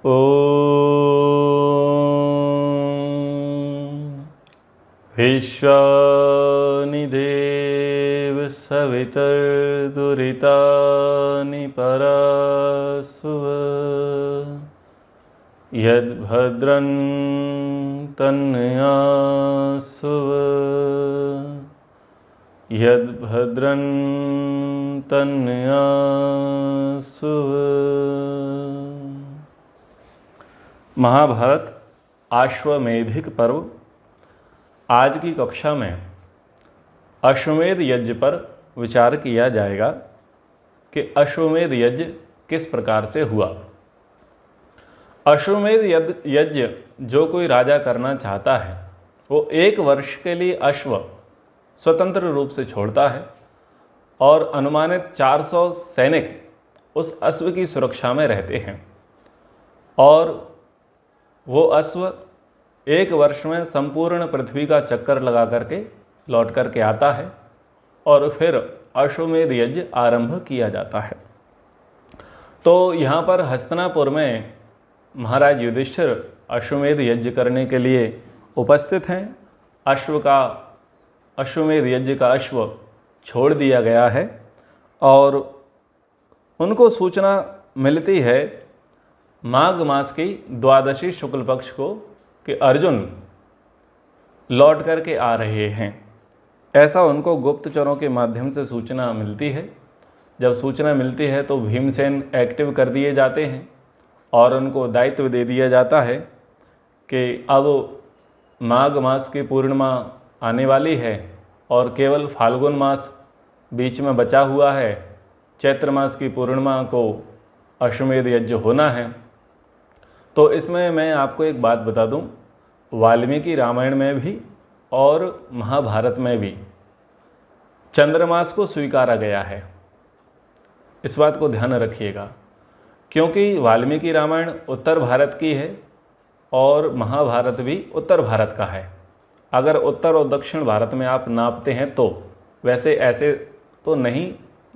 ॐ विश्वानि देव सवितर्दुरितानि परासुव यद्भद्रं तन्यासुव यद्भद्रं तन्यासुव। महाभारत अश्वमेधिक पर्व। आज की कक्षा में अश्वमेध यज्ञ पर विचार किया जाएगा कि अश्वमेध यज्ञ किस प्रकार से हुआ। अश्वमेध यज्ञ जो कोई राजा करना चाहता है वो 1 वर्ष के लिए अश्व स्वतंत्र रूप से छोड़ता है और अनुमानित 400 सैनिक उस अश्व की सुरक्षा में रहते हैं और वो अश्व 1 वर्ष में संपूर्ण पृथ्वी का चक्कर लगा करके लौट करके आता है और फिर अश्वमेध यज्ञ आरंभ किया जाता है। तो यहाँ पर हस्तिनापुर में महाराज युधिष्ठिर अश्वमेध यज्ञ करने के लिए उपस्थित हैं। अश्वमेध यज्ञ का अश्व छोड़ दिया गया है और उनको सूचना मिलती है माघ मास की द्वादशी शुक्ल पक्ष को कि अर्जुन लौट करके आ रहे हैं। ऐसा उनको गुप्तचरों के माध्यम से सूचना मिलती है। जब सूचना मिलती है तो भीमसेन एक्टिव कर दिए जाते हैं और उनको दायित्व दे दिया जाता है कि अब माघ मास की पूर्णिमा आने वाली है और केवल फाल्गुन मास बीच में बचा हुआ है। चैत्र मास की पूर्णिमा को अश्वमेध यज्ञ होना है। तो इसमें मैं आपको एक बात बता दूं, वाल्मीकि रामायण में भी और महाभारत में भी चंद्रमास को स्वीकारा गया है। इस बात को ध्यान रखिएगा क्योंकि वाल्मीकि रामायण उत्तर भारत की है और महाभारत भी उत्तर भारत का है। अगर उत्तर और दक्षिण भारत में आप नापते हैं तो वैसे ऐसे तो नहीं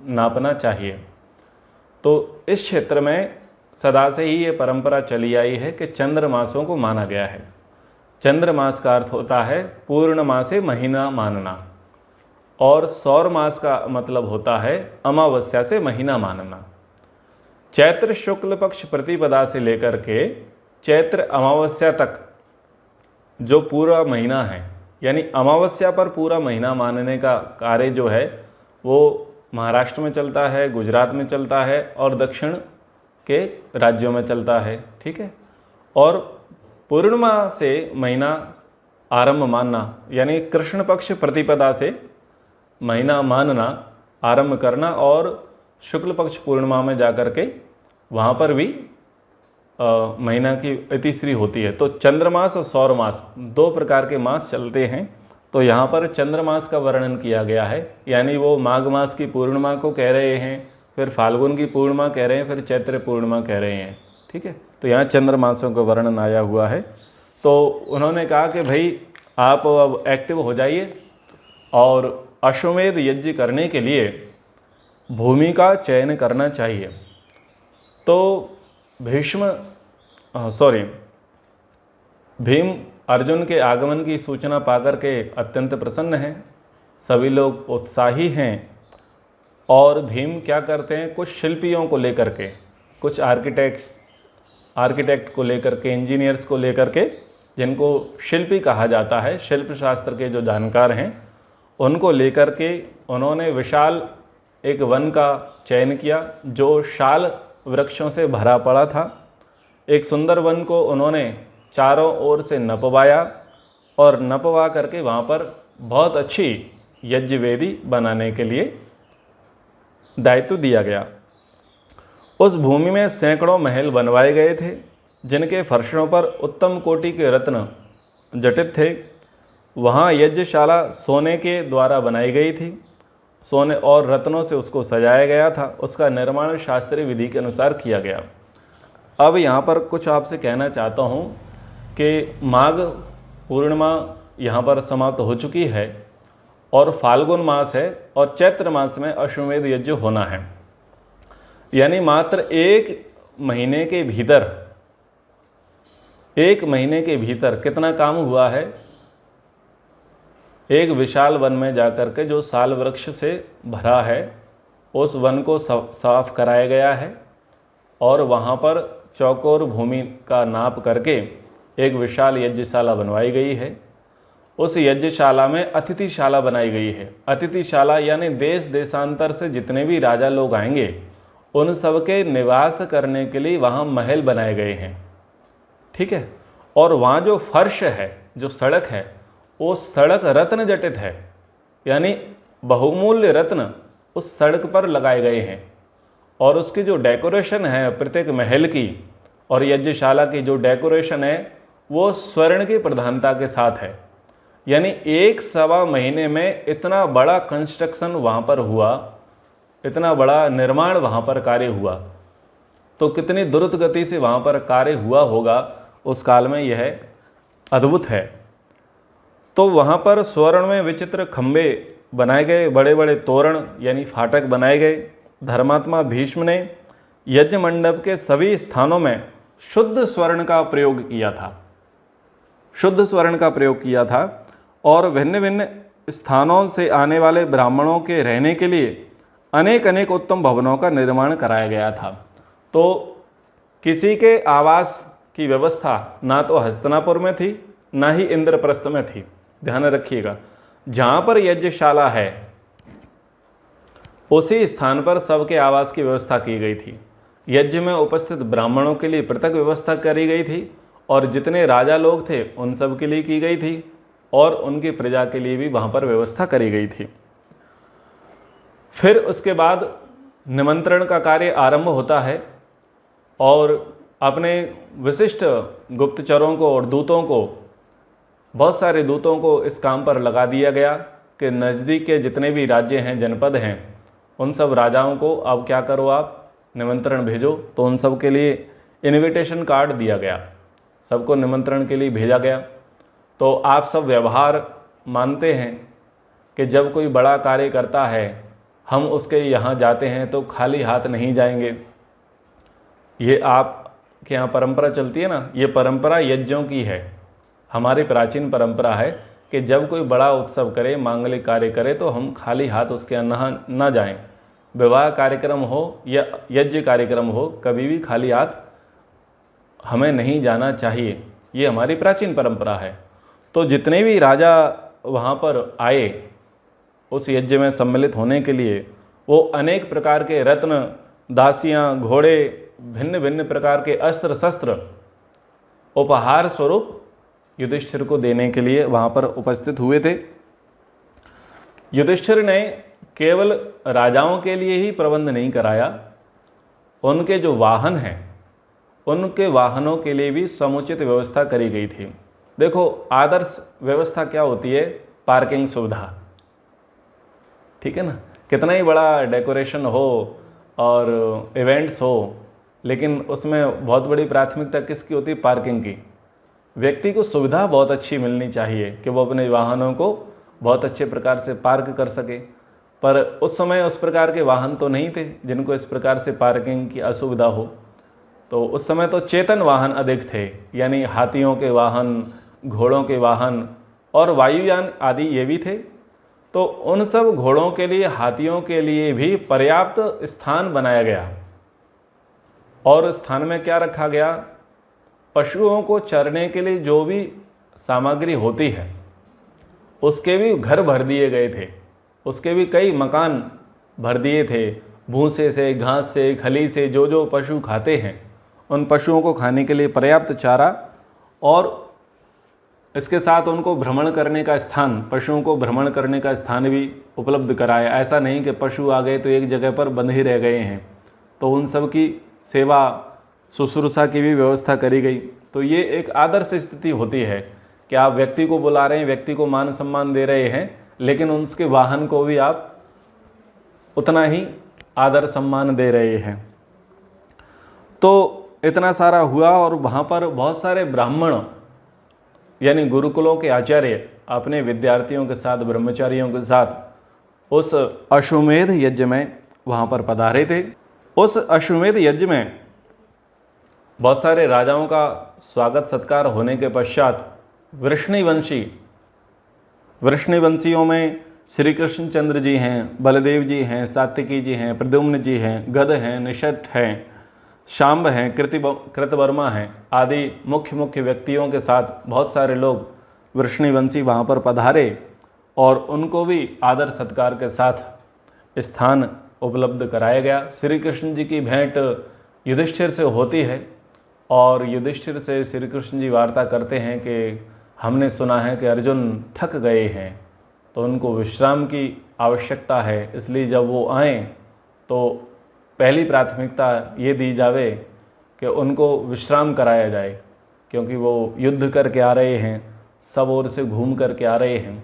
नापना चाहिए। तो इस क्षेत्र में सदा से ही ये परंपरा चली आई है कि चंद्रमासों को माना गया है। चंद्रमास का अर्थ होता है पूर्णिमा से महीना मानना और सौर मास का मतलब होता है अमावस्या से महीना मानना। चैत्र शुक्ल पक्ष प्रतिपदा से लेकर के चैत्र अमावस्या तक जो पूरा महीना है, यानी अमावस्या पर पूरा महीना मानने का कार्य जो है वो महाराष्ट्र में चलता है, गुजरात में चलता है और दक्षिण के राज्यों में चलता है। ठीक है। और पूर्णिमा से महीना आरंभ मानना यानी कृष्ण पक्ष प्रतिपदा से महीना मानना आरंभ करना और शुक्ल पक्ष पूर्णिमा में जाकर के वहाँ पर भी महीना की इतिश्री होती है। तो चंद्रमास और सौर मास 2 प्रकार के मास चलते हैं। तो यहाँ पर चंद्रमास का वर्णन किया गया है, यानी वो माघ मास की पूर्णिमा को कह रहे हैं, फिर फाल्गुन की पूर्णिमा कह रहे हैं, फिर चैत्र पूर्णिमा कह रहे हैं। ठीक है। तो यहाँ चंद्रमासों का वर्णन आया हुआ है। तो उन्होंने कहा कि भाई आप अब एक्टिव हो जाइए और अश्वमेध यज्ञ करने के लिए भूमि का चयन करना चाहिए। तो भीम अर्जुन के आगमन की सूचना पाकर के अत्यंत प्रसन्न हैं। सभी लोग उत्साही हैं और भीम क्या करते हैं, कुछ शिल्पियों को लेकर के, कुछ आर्किटेक्ट को लेकर के, इंजीनियर्स को लेकर के, जिनको शिल्पी कहा जाता है, शिल्प शास्त्र के जो जानकार हैं, उनको लेकर के उन्होंने विशाल एक वन का चयन किया जो शाल वृक्षों से भरा पड़ा था। एक सुंदर वन को उन्होंने चारों ओर से नपवाया और नपवा करके वहाँ पर बहुत अच्छी यज्ञ वेदी बनाने के लिए दायित्व दिया गया। उस भूमि में सैकड़ों महल बनवाए गए थे जिनके फर्शों पर उत्तम कोटि के रत्न जटित थे। वहाँ यज्ञशाला सोने के द्वारा बनाई गई थी। सोने और रत्नों से उसको सजाया गया था। उसका निर्माण शास्त्रीय विधि के अनुसार किया गया। अब यहाँ पर कुछ आपसे कहना चाहता हूँ कि माघ पूर्णिमा यहाँ पर समाप्त हो चुकी है और फाल्गुन मास है और चैत्र मास में अश्वमेध यज्ञ होना है। यानी मात्र 1 महीने के भीतर 1 महीने के भीतर कितना काम हुआ है। एक विशाल वन में जाकर के जो साल वृक्ष से भरा है उस वन को साफ कराया गया है और वहाँ पर चौकोर भूमि का नाप करके एक विशाल यज्ञशाला बनवाई गई है। उस यज्ञशाला में अतिथिशाला बनाई गई है। अतिथिशाला यानी देश देशांतर से जितने भी राजा लोग आएंगे उन सब के निवास करने के लिए वहाँ महल बनाए गए हैं। ठीक है। और वहाँ जो फर्श है, जो सड़क है, वो सड़क रत्न जटित है, यानी बहुमूल्य रत्न उस सड़क पर लगाए गए हैं। और उसकी जो डेकोरेशन है प्रत्येक महल की और यज्ञशाला की जो डेकोरेशन है वो स्वर्ण की प्रधानता के साथ है। यानी 1 महीने में इतना बड़ा कंस्ट्रक्शन वहाँ पर हुआ, इतना बड़ा निर्माण वहाँ पर कार्य हुआ, तो कितनी द्रुत गति से वहाँ पर कार्य हुआ होगा उस काल में, यह अद्भुत है। तो वहाँ पर स्वर्ण में विचित्र खंबे बनाए गए, बड़े बड़े तोरण यानी फाटक बनाए गए। धर्मात्मा भीष्म ने यज्ञ मंडप के सभी स्थानों में शुद्ध स्वर्ण का प्रयोग किया था, शुद्ध स्वर्ण का प्रयोग किया था और भिन्न भिन्न स्थानों से आने वाले ब्राह्मणों के रहने के लिए अनेक अनेक उत्तम भवनों का निर्माण कराया गया था। तो किसी के आवास की व्यवस्था ना तो हस्तिनापुर में थी ना ही इंद्रप्रस्थ में थी। ध्यान रखिएगा, जहाँ पर यज्ञशाला है उसी स्थान पर सबके आवास की व्यवस्था की गई थी। यज्ञ में उपस्थित ब्राह्मणों के लिए पृथक व्यवस्था करी गई थी और जितने राजा लोग थे उन सब के लिए की गई थी और उनकी प्रजा के लिए भी वहाँ पर व्यवस्था करी गई थी। फिर उसके बाद निमंत्रण का कार्य आरंभ होता है और अपने विशिष्ट गुप्तचरों को और दूतों को, बहुत सारे दूतों को इस काम पर लगा दिया गया कि नज़दीक के जितने भी राज्य हैं, जनपद हैं, उन सब राजाओं को अब क्या करो, आप निमंत्रण भेजो। तो उन सब के लिए इनविटेशन कार्ड दिया गया, सबको निमंत्रण के लिए भेजा गया। तो आप सब व्यवहार मानते हैं कि जब कोई बड़ा कार्य करता है हम उसके यहाँ जाते हैं तो खाली हाथ नहीं जाएंगे। ये आपके यहाँ परंपरा चलती है ना, ये परंपरा यज्ञों की है, हमारी प्राचीन परंपरा है कि जब कोई बड़ा उत्सव करे, मांगलिक कार्य करे तो हम खाली हाथ उसके यहाँ ना जाएं। विवाह कार्यक्रम हो या यज्ञ कार्यक्रम हो, कभी भी खाली हाथ हमें नहीं जाना चाहिए, ये हमारी प्राचीन परंपरा है। तो जितने भी राजा वहाँ पर आए उस यज्ञ में सम्मिलित होने के लिए, वो अनेक प्रकार के रत्न, दासियाँ, घोड़े, भिन्न भिन्न प्रकार के अस्त्र शस्त्र उपहार स्वरूप युधिष्ठिर को देने के लिए वहाँ पर उपस्थित हुए थे। युधिष्ठिर ने केवल राजाओं के लिए ही प्रबंध नहीं कराया, उनके जो वाहन हैं उनके वाहनों के लिए भी समुचित व्यवस्था करी गई थी। देखो, आदर्श व्यवस्था क्या होती है, पार्किंग सुविधा, ठीक है ना। कितना ही बड़ा डेकोरेशन हो और इवेंट्स हो, लेकिन उसमें बहुत बड़ी प्राथमिकता किसकी होती है, पार्किंग की। व्यक्ति को सुविधा बहुत अच्छी मिलनी चाहिए कि वो अपने वाहनों को बहुत अच्छे प्रकार से पार्क कर सके। पर उस समय उस प्रकार के वाहन तो नहीं थे जिनको इस प्रकार से पार्किंग की असुविधा हो। तो उस समय तो चेतन वाहन अधिक थे, यानी हाथियों के वाहन, घोड़ों के वाहन और वायुयान आदि ये भी थे। तो उन सब घोड़ों के लिए, हाथियों के लिए भी पर्याप्त स्थान बनाया गया। और स्थान में क्या रखा गया, पशुओं को चरने के लिए जो भी सामग्री होती है उसके भी घर भर दिए गए थे, उसके भी कई मकान भर दिए थे। भूसे से, घास से, खली से जो जो पशु खाते हैं उन पशुओं को खाने के लिए पर्याप्त चारा और इसके साथ उनको भ्रमण करने का स्थान, पशुओं को भ्रमण करने का स्थान भी उपलब्ध कराया। ऐसा नहीं कि पशु आ गए तो एक जगह पर बंद ही रह गए हैं, तो उन सब की सेवा शुश्रूषा की भी व्यवस्था करी गई। तो ये एक आदर्श स्थिति होती है कि आप व्यक्ति को बुला रहे हैं, व्यक्ति को मान सम्मान दे रहे हैं, लेकिन उसके वाहन को भी आप उतना ही आदर सम्मान दे रहे हैं। तो इतना सारा हुआ और वहाँ पर बहुत सारे ब्राह्मण यानी गुरुकुलों के आचार्य अपने विद्यार्थियों के साथ, ब्रह्मचारियों के साथ उस अश्वमेध यज्ञ में वहाँ पर पधारे थे। उस अश्वमेध यज्ञ में बहुत सारे राजाओं का स्वागत सत्कार होने के पश्चात वृष्णिवंशियों में श्री कृष्णचंद्र जी हैं, बलदेव जी हैं, सात्विकी जी हैं, प्रद्युम्न जी हैं, गद हैं, निषठ हैं, शाम्ब हैं, कृतवर्मा हैं आदि मुख्य व्यक्तियों के साथ बहुत सारे लोग वृष्णिवंशी वहाँ पर पधारे और उनको भी आदर सत्कार के साथ स्थान उपलब्ध कराया गया। श्री कृष्ण जी की भेंट युधिष्ठिर से होती है और युधिष्ठिर से श्री कृष्ण जी वार्ता करते हैं कि हमने सुना है कि अर्जुन थक गए हैं तो उनको विश्राम की आवश्यकता है, इसलिए जब वो आएँ तो पहली प्राथमिकता ये दी जावे कि उनको विश्राम कराया जाए, क्योंकि वो युद्ध करके आ रहे हैं, सब ओर से घूम करके आ रहे हैं।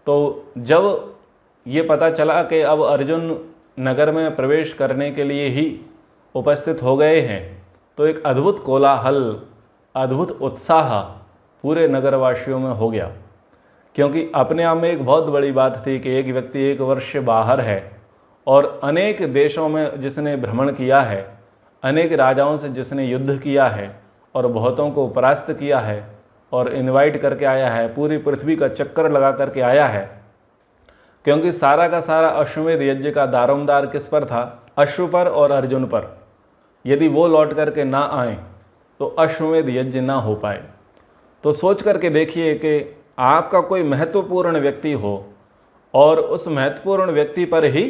तो जब ये पता चला कि अब अर्जुन नगर में प्रवेश करने के लिए ही उपस्थित हो गए हैं तो एक अद्भुत कोलाहल, अद्भुत उत्साह पूरे नगरवासियों में हो गया, क्योंकि अपने आप में एक बहुत बड़ी बात थी कि एक व्यक्ति 1 वर्ष से बाहर है और अनेक देशों में जिसने भ्रमण किया है, अनेक राजाओं से जिसने युद्ध किया है और बहुतों को परास्त किया है और इनवाइट करके आया है, पूरी पृथ्वी का चक्कर लगा करके आया है, क्योंकि सारा का सारा अश्वमेध यज्ञ का दारोमदार किस पर था? अश्व पर और अर्जुन पर। यदि वो लौट करके ना आए तो अश्वमेध यज्ञ ना हो पाए। तो सोच करके देखिए कि आपका कोई महत्वपूर्ण व्यक्ति हो और उस महत्वपूर्ण व्यक्ति पर ही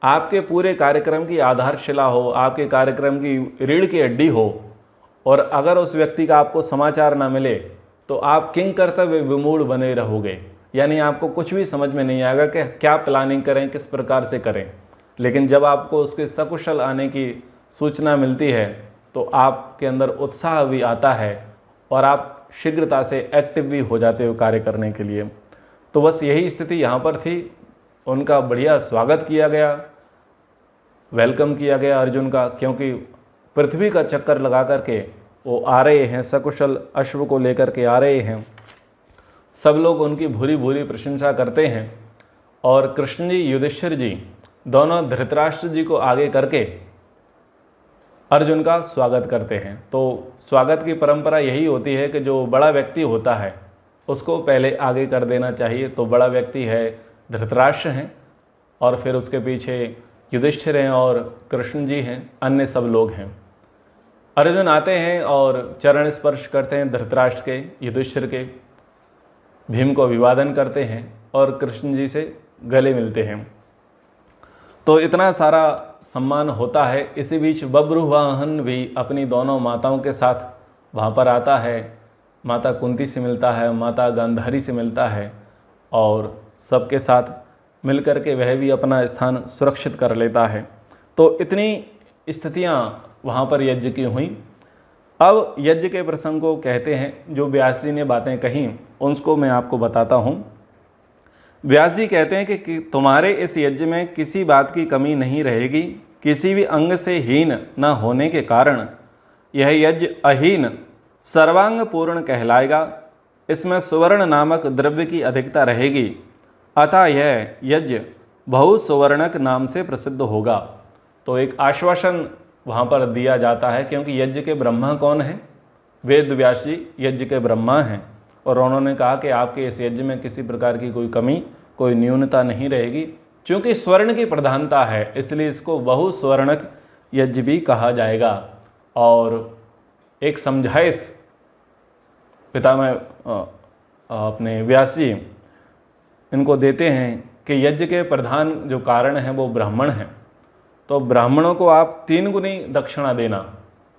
आपके पूरे कार्यक्रम की आधारशिला हो, आपके कार्यक्रम की रीढ़ की हड्डी हो, और अगर उस व्यक्ति का आपको समाचार ना मिले तो आप किंग कर्तव्य विमूढ़ बने रहोगे। यानी आपको कुछ भी समझ में नहीं आएगा कि क्या प्लानिंग करें, किस प्रकार से करें। लेकिन जब आपको उसके सकुशल आने की सूचना मिलती है तो आपके अंदर उत्साह भी आता है और आप शीघ्रता से एक्टिव भी हो जाते हो कार्य करने के लिए। तो बस यही स्थिति यहाँ पर थी। उनका बढ़िया स्वागत किया गया, वेलकम किया गया अर्जुन का, क्योंकि पृथ्वी का चक्कर लगा करके वो आ रहे हैं, सकुशल अश्व को लेकर के आ रहे हैं। सब लोग उनकी भूरी भूरी प्रशंसा करते हैं और कृष्ण जी, युधिष्ठिर जी दोनों धृतराष्ट्र जी को आगे करके अर्जुन का स्वागत करते हैं। तो स्वागत की परंपरा यही होती है कि जो बड़ा व्यक्ति होता है उसको पहले आगे कर देना चाहिए। तो बड़ा व्यक्ति है धृतराष्ट्र हैं और फिर उसके पीछे युधिष्ठिर हैं और कृष्ण जी हैं, अन्य सब लोग हैं। अर्जुन आते हैं और चरण स्पर्श करते हैं धृतराष्ट्र के, युधिष्ठिर के, भीम को अभिवादन करते हैं और कृष्ण जी से गले मिलते हैं। तो इतना सारा सम्मान होता है। इसी बीच बब्रुवाहन भी अपनी दोनों माताओं के साथ वहाँ पर आता है। माता कुंती से मिलता है, माता गांधारी से मिलता है और सबके साथ मिलकर के वह भी अपना स्थान सुरक्षित कर लेता है। तो इतनी स्थितियाँ वहाँ पर यज्ञ की हुई। अब यज्ञ के प्रसंग को कहते हैं, जो व्यास जी ने बातें कहीं उसको मैं आपको बताता हूँ। व्यास जी कहते हैं कि तुम्हारे इस यज्ञ में किसी बात की कमी नहीं रहेगी, किसी भी अंग से हीन न होने के कारण यह यज्ञ अहीन सर्वांग पूर्ण कहलाएगा। इसमें सुवर्ण नामक द्रव्य की अधिकता रहेगी, अतः यह यज्ञ बहुसुवर्णक नाम से प्रसिद्ध होगा। तो एक आश्वासन वहाँ पर दिया जाता है, क्योंकि यज्ञ के ब्रह्मा कौन हैं? वेद व्यास जी यज्ञ के ब्रह्मा हैं और उन्होंने कहा कि आपके इस यज्ञ में किसी प्रकार की कोई कमी, कोई न्यूनता नहीं रहेगी। चूँकि स्वर्ण की प्रधानता है इसलिए इसको बहुस्वर्णक यज्ञ भी कहा जाएगा। और एक समझाइश पितामह अपने व्यास जी इनको देते हैं कि यज्ञ के प्रधान जो कारण हैं वो ब्राह्मण हैं। तो ब्राह्मणों को आप 3 गुनी दक्षिणा देना।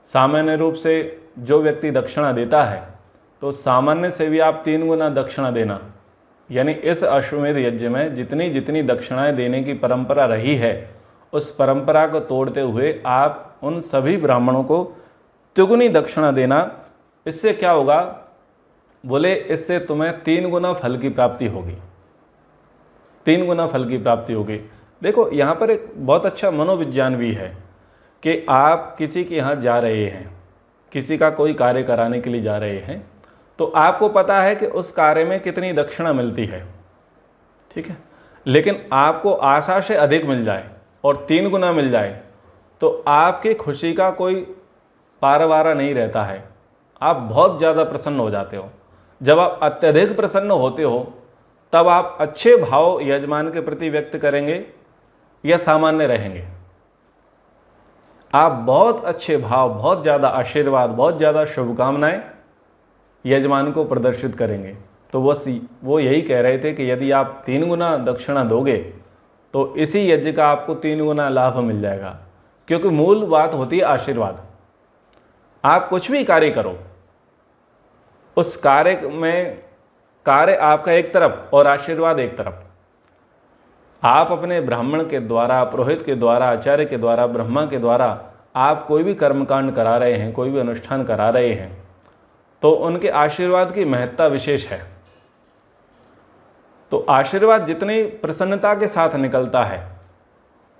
सामान्य रूप से जो व्यक्ति दक्षिणा देता है तो सामान्य से भी आप 3 गुना दक्षिणा देना। यानी इस अश्वमेध यज्ञ में जितनी जितनी दक्षिणाएं देने की परंपरा रही है उस परंपरा को तोड़ते हुए आप उन सभी ब्राह्मणों को तिगुनी दक्षिणा देना। इससे क्या होगा? बोले इससे तुम्हें 3 गुना फल की प्राप्ति होगी, 3 गुना फल की प्राप्ति होगी। देखो यहाँ पर एक बहुत अच्छा मनोविज्ञान भी है कि आप किसी के यहाँ जा रहे हैं, किसी का कोई कार्य कराने के लिए जा रहे हैं, तो आपको पता है कि उस कार्य में कितनी दक्षिणा मिलती है, ठीक है। लेकिन आपको आशा से अधिक मिल जाए और 3 गुना मिल जाए तो आपकी खुशी का कोई पारवारा नहीं रहता है, आप बहुत ज़्यादा प्रसन्न हो जाते हो। जब आप अत्यधिक प्रसन्न होते हो तब आप अच्छे भाव यजमान के प्रति व्यक्त करेंगे या सामान्य रहेंगे? आप बहुत अच्छे भाव, बहुत ज़्यादा आशीर्वाद, बहुत ज़्यादा शुभकामनाएं यजमान को प्रदर्शित करेंगे। तो बस वो यही कह रहे थे कि यदि आप 3 गुना दक्षिणा दोगे तो इसी यज्ञ का आपको 3 गुना लाभ मिल जाएगा, क्योंकि मूल बात होती है आशीर्वाद। आप कुछ भी कार्य करो, उस कार्य में कार्य आपका एक तरफ और आशीर्वाद एक तरफ। आप अपने ब्राह्मण के द्वारा, पुरोहित के द्वारा, आचार्य के द्वारा, ब्रह्मा के द्वारा आप कोई भी कर्मकांड करा रहे हैं, कोई भी अनुष्ठान करा रहे हैं, तो उनके आशीर्वाद की महत्ता विशेष है। तो आशीर्वाद जितनी प्रसन्नता के साथ निकलता है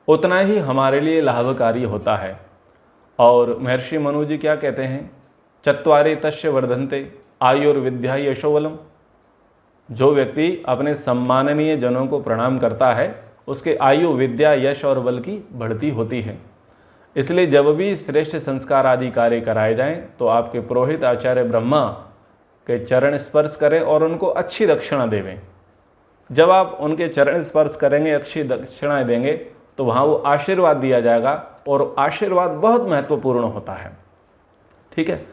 उतना ही हमारे लिए लाभकारी होता है। और महर्षि मनु जी क्या कहते हैं? चत्वारि तस्य वर्धन्ते आयुर्विद्या यशोबलम। जो व्यक्ति अपने सम्माननीय जनों को प्रणाम करता है उसके आयु, विद्या, यश और बल की बढ़ती होती है। इसलिए जब भी श्रेष्ठ संस्कार आदि कार्य कराए जाएं तो आपके पुरोहित, आचार्य, ब्रह्मा के चरण स्पर्श करें और उनको अच्छी दक्षिणा देवें। जब आप उनके चरण स्पर्श करेंगे, अच्छी दक्षिणाएं देंगे, तो वहाँ वो आशीर्वाद दिया जाएगा और आशीर्वाद बहुत महत्वपूर्ण होता है। ठीक है,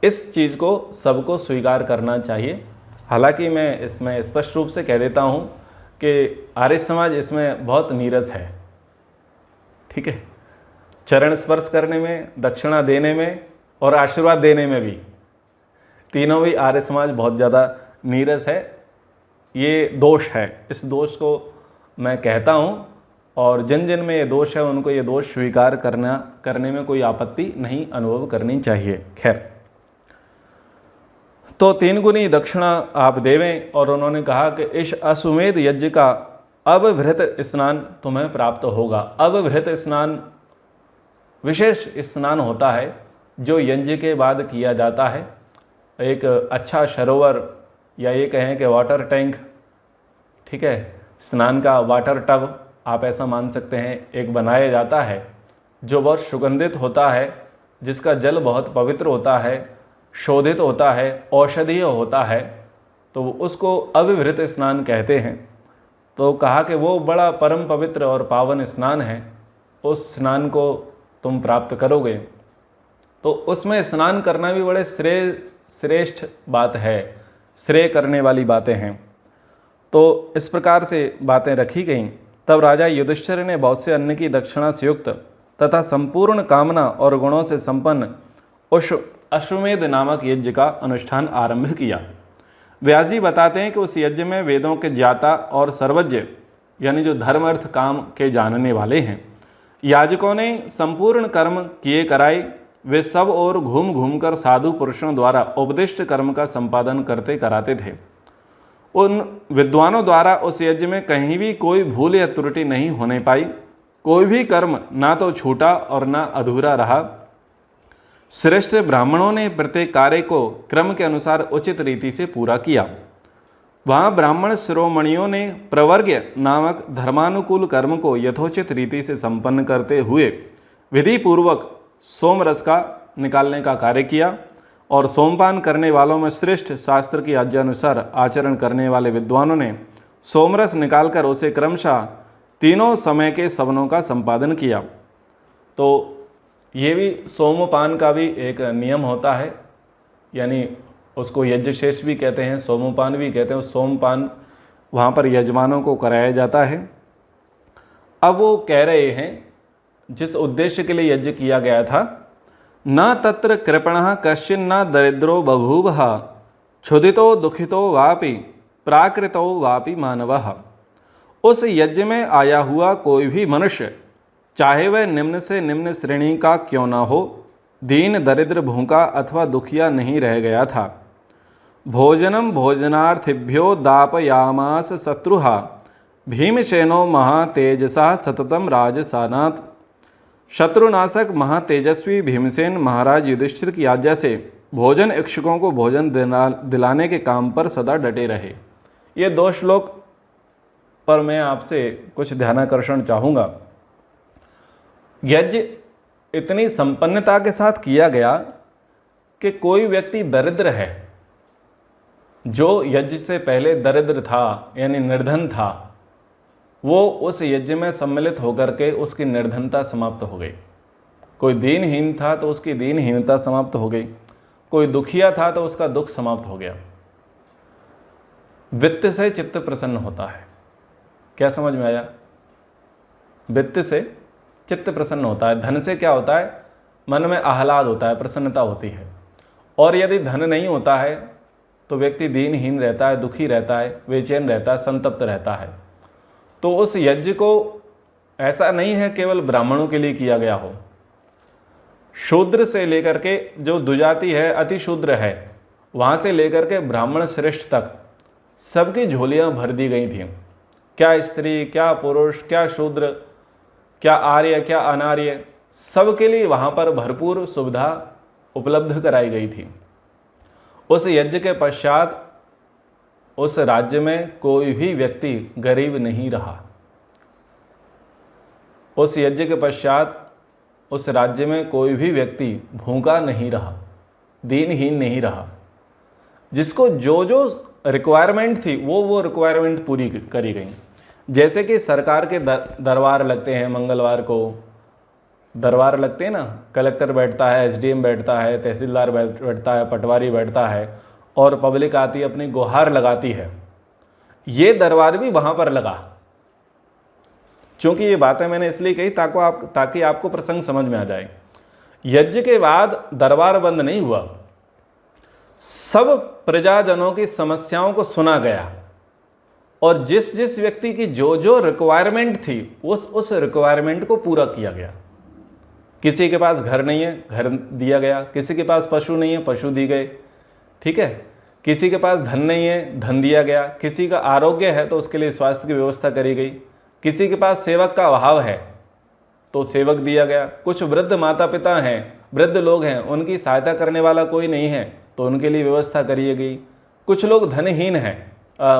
इस चीज़ को सबको स्वीकार करना चाहिए। हालांकि मैं इसमें स्पष्ट रूप से कह देता हूँ कि आर्य समाज इसमें बहुत नीरस है। ठीक है, चरण स्पर्श करने में, दक्षिणा देने में और आशीर्वाद देने में भी, तीनों भी आर्य समाज बहुत ज़्यादा नीरस है। ये दोष है, इस दोष को मैं कहता हूँ, और जिन जिन में ये दोष है उनको ये दोष स्वीकार करने में कोई आपत्ति नहीं अनुभव करनी चाहिए। खैर, तो 3 गुनी दक्षिणा आप देवें। और उन्होंने कहा कि इस अश्वमेध यज्ञ का अवभृत स्नान तुम्हें प्राप्त होगा। अवभृत स्नान विशेष स्नान होता है जो यज्ञ के बाद किया जाता है। एक अच्छा सरोवर या ये कहें कि वाटर टैंक, ठीक है, स्नान का वाटर टब आप ऐसा मान सकते हैं, एक बनाया जाता है जो बहुत सुगंधित होता है, जिसका जल बहुत पवित्र होता है, शोधित होता है, औषधीय होता है, तो उसको अविभृत स्नान कहते हैं। तो कहा कि वो बड़ा परम पवित्र और पावन स्नान है, उस स्नान को तुम प्राप्त करोगे। तो उसमें स्नान करना भी बड़े श्रेष्ठ बात है, श्रेय करने वाली बातें हैं। तो इस प्रकार से बातें रखी गईं। तब राजा युधिष्ठिर ने बहुत से अन्न की दक्षिणा से युक्त तथा संपूर्ण कामना और गुणों से संपन्न उस अश्वमेध नामक यज्ञ का अनुष्ठान आरंभ किया। व्यास जी बताते हैं कि उस यज्ञ में वेदों के ज्ञाता और सर्वज्ञ, यानी जो धर्म अर्थ काम के जानने वाले हैं, याजकों ने संपूर्ण कर्म किए कराए। वे सब और घूम घूम कर साधु पुरुषों द्वारा उपदिष्ट कर्म का संपादन करते कराते थे। उन विद्वानों द्वारा उस यज्ञ में कहीं भी कोई भूल या त्रुटि नहीं होने पाई। कोई भी कर्म ना तो छूटा और ना अधूरा रहा। श्रेष्ठ ब्राह्मणों ने प्रत्येक कार्य को क्रम के अनुसार उचित रीति से पूरा किया। वहाँ ब्राह्मण शिरोमणियों ने प्रवर्ग्य नामक धर्मानुकूल कर्म को यथोचित रीति से संपन्न करते हुए विधि पूर्वक सोमरस का निकालने का कार्य किया। और सोमपान करने वालों में श्रेष्ठ शास्त्र की आज्ञानुसार आचरण करने वाले विद्वानों ने सोमरस निकालकर उसे क्रमशः तीनों समय के सवनों का संपादन किया। तो ये भी सोमपान का भी एक नियम होता है, यानी उसको यज्ञशेष भी कहते हैं, सोमपान भी कहते हैं। सोमपान वहाँ पर यजमानों को कराया जाता है। अब वो कह रहे हैं जिस उद्देश्य के लिए यज्ञ किया गया था, न तत्र कृपणः कश्चिन न दरिद्रो बभूवः क्षुधितो दुखितो वापि प्राकृतो वापि मानवः। उस यज्ञ में आया हुआ कोई भी मनुष्य, चाहे वह निम्न से निम्न श्रेणी का क्यों ना हो, दीन, दरिद्र, भूखा अथवा दुखिया नहीं रह गया था। भोजनम भोजनार्थिभ्यो दापयामास शत्रुहा भीमसेनो महातेजसा सततम राजसानात्। शत्रुनाशक महातेजस्वी भीमसेन महाराज युधिष्ठिर की आज्ञा से भोजन इच्छुकों को भोजन दिलाने के काम पर सदा डटे रहे। ये 2 श्लोक पर मैं आपसे कुछ ध्यानाकर्षण चाहूँगा। यज्ञ इतनी संपन्नता के साथ किया गया कि कोई व्यक्ति दरिद्र है, जो यज्ञ से पहले दरिद्र था यानी निर्धन था, वो उस यज्ञ में सम्मिलित होकर के उसकी निर्धनता समाप्त हो गई। कोई दीनहीन था तो उसकी दीनहीनता समाप्त हो गई, कोई दुखिया था तो उसका दुख समाप्त हो गया। वित्त से चित्त प्रसन्न होता है। क्या समझ में आया? वित्त से चित्त प्रसन्न होता है। धन से क्या होता है? मन में आह्लाद होता है, प्रसन्नता होती है। और यदि धन नहीं होता है तो व्यक्ति दीनहीन रहता है, दुखी रहता है, बेचैन रहता है, संतप्त रहता है। तो उस यज्ञ को ऐसा नहीं है केवल ब्राह्मणों के लिए किया गया हो, शूद्र से लेकर के जो दुजाति है, अति शूद्र है, वहाँ से लेकर के ब्राह्मण श्रेष्ठ तक सबकी झोलियाँ भर दी गई थीं। क्या स्त्री, क्या पुरुष, क्या शूद्र, क्या आर्य, क्या अनार्य, सबके लिए वहाँ पर भरपूर सुविधा उपलब्ध कराई गई थी। उस यज्ञ के पश्चात उस राज्य में कोई भी व्यक्ति गरीब नहीं रहा। उस यज्ञ के पश्चात उस राज्य में कोई भी व्यक्ति भूखा नहीं रहा, दीनहीन नहीं रहा। जिसको जो जो रिक्वायरमेंट थी वो रिक्वायरमेंट पूरी करी गई। जैसे कि सरकार के दरबार लगते हैं, मंगलवार को दरबार लगते हैं ना, कलेक्टर बैठता है, एसडीएम बैठता है, तहसीलदार बैठता है, पटवारी बैठता है और पब्लिक आती है, अपनी गुहार लगाती है। ये दरबार भी वहाँ पर लगा। क्योंकि ये बातें मैंने इसलिए कही ताकि आपको प्रसंग समझ में आ जाए। यज्ञ के बाद दरबार बंद नहीं हुआ, सब प्रजाजनों की समस्याओं को सुना गया और जिस जिस व्यक्ति की जो जो रिक्वायरमेंट थी उस रिक्वायरमेंट को पूरा किया गया। किसी के पास घर नहीं है, घर दिया गया। किसी के पास पशु नहीं है, पशु दी गए। ठीक है, किसी के पास धन नहीं है, धन दिया गया। किसी का आरोग्य है तो उसके लिए स्वास्थ्य की व्यवस्था करी गई। किसी के पास सेवक का अभाव है तो सेवक दिया गया। कुछ वृद्ध माता पिता हैं, वृद्ध लोग हैं, उनकी सहायता करने वाला कोई नहीं है तो उनके लिए व्यवस्था करी गई। कुछ लोग धनहीन हैं,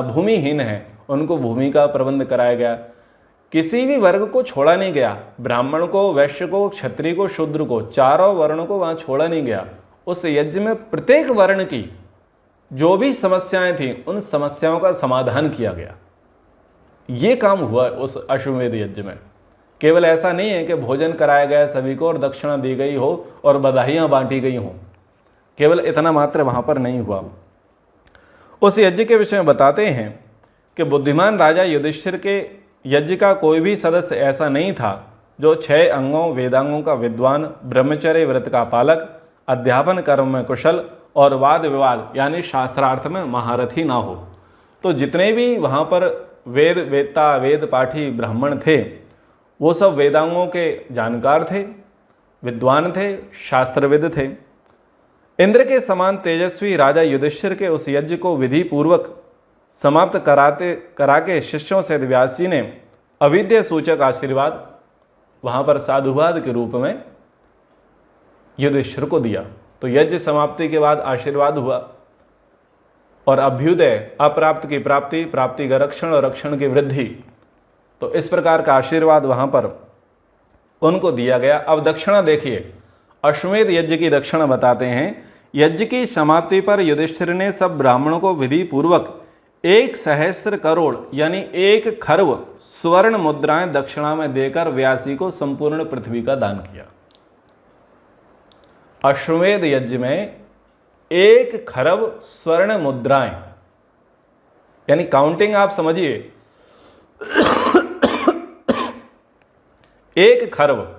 भूमिहीन हैं, उनको भूमि का प्रबंध कराया गया। किसी भी वर्ग को छोड़ा नहीं गया, ब्राह्मण को, वैश्य को, क्षत्रिय को, शूद्र को, चारों वर्णों को वहाँ छोड़ा नहीं गया। उस यज्ञ में प्रत्येक वर्ण की जो भी समस्याएं थीं उन समस्याओं का समाधान किया गया। ये काम हुआ उस अश्वमेध यज्ञ में। केवल ऐसा नहीं है कि भोजन कराया गया सभी को और दक्षिणा दी गई हो और बधाइयाँ बांटी गई हों, केवल इतना मात्र वहाँ पर नहीं हुआ। उस यज्ञ के विषय में बताते हैं कि बुद्धिमान राजा युधिष्ठिर के यज्ञ का कोई भी सदस्य ऐसा नहीं था जो 6 अंगों वेदांगों का विद्वान, ब्रह्मचर्य व्रत का पालक, अध्यापन कर्म में कुशल और वाद विवाद यानी शास्त्रार्थ में महारथी ना हो। तो जितने भी वहाँ पर वेदता, वेद पाठी ब्राह्मण थे वो सब वेदांगों के जानकार थे, विद्वान थे, शास्त्रविद थे। इंद्र के समान तेजस्वी राजा युधिष्ठिर के उस यज्ञ को विधि पूर्वक समाप्त करा के शिष्यों से व्यास जी ने अविद्या सूचक आशीर्वाद वहाँ पर साधुवाद के रूप में युधिष्ठिर को दिया। तो यज्ञ समाप्ति के बाद आशीर्वाद हुआ और अभ्युदय, अप्राप्त की प्राप्ति, प्राप्ति का रक्षण और रक्षण की वृद्धि। तो इस प्रकार का आशीर्वाद वहाँ पर उनको दिया गया। अब दक्षिणा देखिए, अश्वमेध यज्ञ की दक्षिणा बताते हैं। यज्ञ की समाप्ति पर युधिष्ठिर ने सब ब्राह्मणों को विधि पूर्वक 1,000 करोड़ यानी 1 खरब स्वर्ण मुद्राएं दक्षिणा में देकर व्यासी को संपूर्ण पृथ्वी का दान किया। अश्वमेध यज्ञ में 1 खरब स्वर्ण मुद्राएं यानी काउंटिंग आप समझिए 1 खरब।